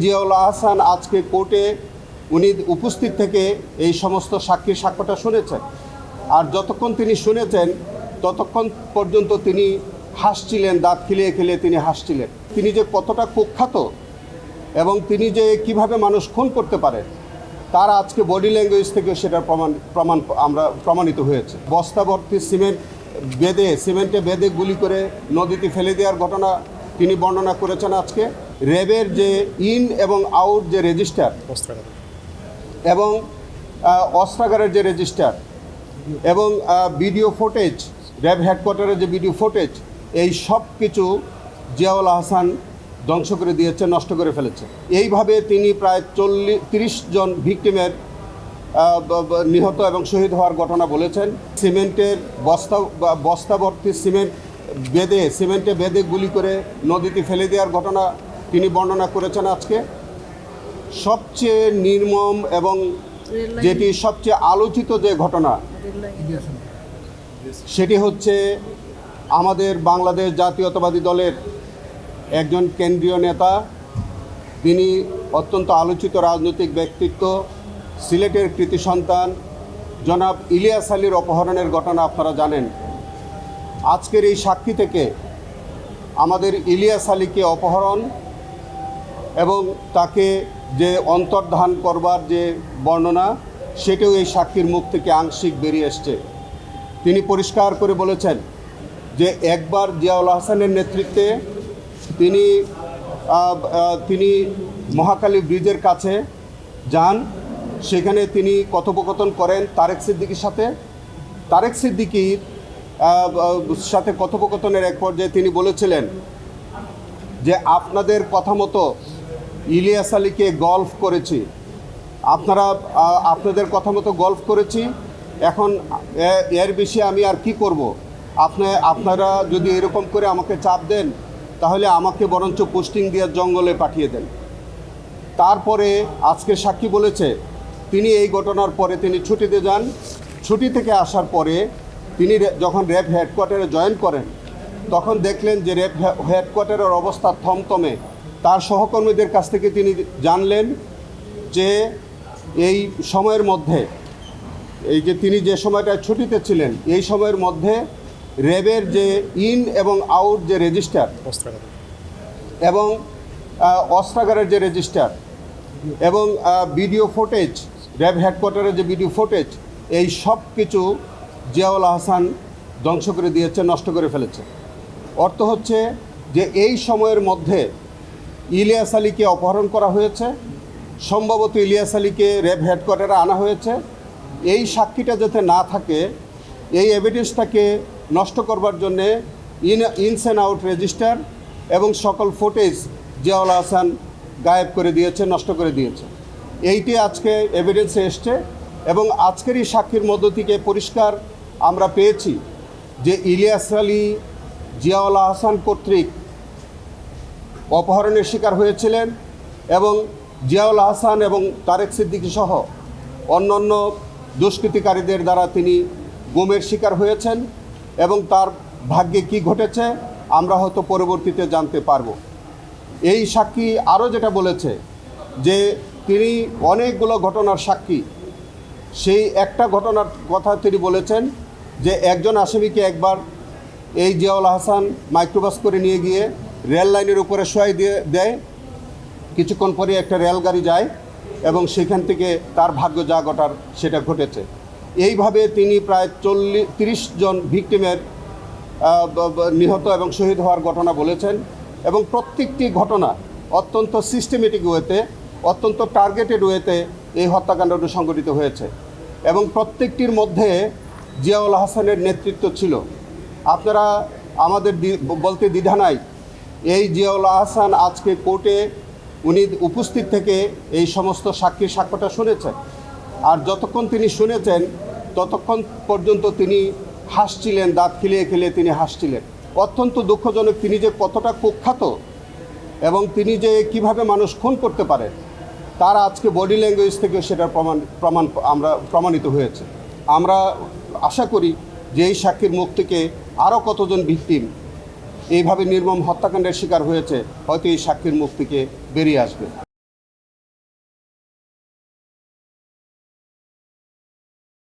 জিয়াউল আহসান আজকে কোর্টে উনি উপস্থিত থেকে এই সমস্ত সাক্ষীর সাক্ষ্যটা শুনেছেন। আর যতক্ষণ তিনি শুনেছেন ততক্ষণ পর্যন্ত তিনি হাসছিলেন, দাঁত খিলিয়ে খিলিয়ে তিনি হাসছিলেন। তিনি যে কতটা কুখ্যাত এবং তিনি যে কিভাবে মানুষ খুন করতে পারে তার আজকে বডি ল্যাঙ্গুয়েজ থেকে সেটার প্রমাণিত হয়েছে। বস্তা ভর্তি সিমেন্টে বেঁধে গুলি করে নদীতে ফেলে দেওয়ার ঘটনা তিনি বর্ণনা করেছেন। আজকে র্যাবের যে ইন এবং আউট যে রেজিস্টার এবং অস্ত্রাগারের যে রেজিস্টার এবং ভিডিও ফুটেজ, র্যাব হেডকোয়ার্টারের যে ভিডিও ফুটেজ, এই সব কিছু জিয়াউল আহসান ধ্বংস করে দিয়েছে, নষ্ট করে ফেলেছে। এইভাবে তিনি প্রায় 30 জন ভিকটিমের নিহত এবং শহীদ হওয়ার ঘটনা বলেছেন। সিমেন্টের বস্তা ভর্তি সিমেন্টে বেঁধে গুলি করে নদীতে ফেলে দেওয়ার ঘটনা তিনি বর্ণনা করেছেন। আজকে সবচেয়ে নির্মম এবং যেটি সবচেয়ে আলোচিত যে ঘটনা সেটি হচ্ছে আমাদের বাংলাদেশ জাতীয়তাবাদী দলের একজন কেন্দ্রীয় নেতা, তিনি অত্যন্ত আলোচিত রাজনৈতিক ব্যক্তিত্ব, সিলেটের কৃতি সন্তান জনাব ইলিয়াস আলীর অপহরণের ঘটনা আপনারা জানেন। আজকের এই সাক্ষী থেকে আমাদের ইলিয়াস আলীকে অপহরণ এবং তাকে যে অন্তর্ধান করবার যে বর্ণনা সেটাও এই সাক্ষীর মুখ থেকে আংশিক বেরিয়ে এসছে। তিনি পরিষ্কার করে বলেছেন যে একবার জিয়াউল আহসানের নেতৃত্বে তিনি মহাখালী ব্রিজের কাছে যান, সেখানে তিনি কথোপকথন করেন তারেক সিদ্দিকীর সাথে। তারেক সিদ্দিকীর সাথে কথোপকথনের এক পর্যায়ে তিনি বলেছিলেন যে আপনাদের কথা মতো ইলিয়াস আলীকে গল্ফ করেছি, আপনাদের কথা মতো গল্ফ করেছি, এখন এর বেশি আমি আর কি করব? আপনারা যদি এরকম করে আমাকে চাপ দেন তাহলে আমাকে বরঞ্চ পোস্টিং দিয়ে জঙ্গলে পাঠিয়ে দেন। তারপরে আজকে সাক্ষী বলেছে তিনি এই ঘটনার পরে তিনি ছুটিতে যান। ছুটি থেকে আসার পরে তিনি যখন র্যাব হেডকোয়ার্টারে জয়েন করেন তখন দেখলেন যে র্যাব হেডকোয়ার্টারের অবস্থা থমথমে। তার সহকর্মীদের কাছ থেকে তিনি জানলেন যে এই সময়ের মধ্যে, এই যে তিনি যে সময়টায় ছুটিতে ছিলেন এই সময়ের মধ্যে র্যাবের যে ইন এবং আউট যে রেজিস্টার এবং অস্ত্রাগারের যে রেজিস্টার এবং ভিডিও ফুটেজ, র্যাব হেডকোয়ার্টারের যে ভিডিও ফুটেজ, এই সব কিছু জিয়াউল আহসান ধ্বংস করে দিয়েছে, নষ্ট করে ফেলেছে। অর্থ হচ্ছে যে এই সময়ের মধ্যে ইলিয়াস আলীকে অপহরণ করা হয়েছে, সম্ভবত ইলিয়াস আলীকে র্যাব হেডকোয়ার্টারে আনা হয়েছে। এই সাক্ষীটা যাতে না থাকে, এই এভিডেন্সটাকে নষ্ট করবার জন্যে ইনস অ্যান্ড আউট রেজিস্টার এবং সকল ফুটেজ জিয়াউল আহসান গায়েব করে দিয়েছে, নষ্ট করে দিয়েছে। এইটি আজকে এভিডেন্সে এসছে এবং আজকের এই সাক্ষীর মধ্য থেকে পরিষ্কার আমরা পেয়েছি যে ইলিয়াস আলী জিয়াউল আহসান কর্তৃক অপহরণের শিকার হয়েছিলেন এবং জিয়াউল আহসান এবং তারেক সিদ্দিকী সহ অন্যান্য দুষ্কৃতিকারীদের দ্বারা তিনি গুমের শিকার হয়েছেন এবং তার ভাগ্যে কি ঘটেছে আমরা হয়তো পরবর্তীতে জানতে পারব। এই সাক্ষী আরও যেটা বলেছে যে তিনি অনেকগুলো ঘটনার সাক্ষী, সেই একটা ঘটনার কথা তিনি বলেছেন যে একজন আসামিকে একবার এই জিয়াউল আহসান মাইক্রোবাস করে নিয়ে গিয়ে রেল লাইনের উপরে শোয়াই দেয়, কিছুক্ষণ পরে একটা রেলগাড়ি যায় এবং সেখান থেকে তার ভাগ্য যা ঘটার সেটা ঘটেছে। এইভাবে তিনি প্রায় 30 জন ভিকটিমের নিহত এবং শহীদ হওয়ার ঘটনা বলেছেন এবং প্রত্যেকটি ঘটনা অত্যন্ত সিস্টেমেটিক ওয়েতে, অত্যন্ত টার্গেটেড ওয়েতে এই হত্যাকাণ্ডটি সংঘটিত হয়েছে এবং প্রত্যেকটির মধ্যে জিয়াউল আহসানের নেতৃত্ব ছিল। আপনারা আমাদের বলতে দ্বিধা নাই, এই জিয়াউল আহসান আজকে কোর্টে উনি উপস্থিত থেকে এই সমস্ত সাক্ষীর সাক্ষ্যটা শুনেছেন। আর যতক্ষণ তিনি শুনেছেন ততক্ষণ পর্যন্ত তিনি হাসছিলেন, দাঁত খিলিয়ে খিলিয়ে তিনি হাসছিলেন। অত্যন্ত দুঃখজনক, তিনি যে কতটা কুখ্যাত এবং তিনি যে কিভাবে মানুষ খুন করতে পারে তার আজকে বডি ল্যাঙ্গুয়েজ থেকে সেটার প্রমাণিত হয়েছে। আমরা আশা করি যে এই সাক্ষীর মুখ থেকে আরও কতজন ভিকটিম এইভাবে নির্মম হত্যাকাণ্ডের শিকার হয়েছে হয়তো এই সাক্ষীর মুখ থেকে বেরিয়ে আসবে।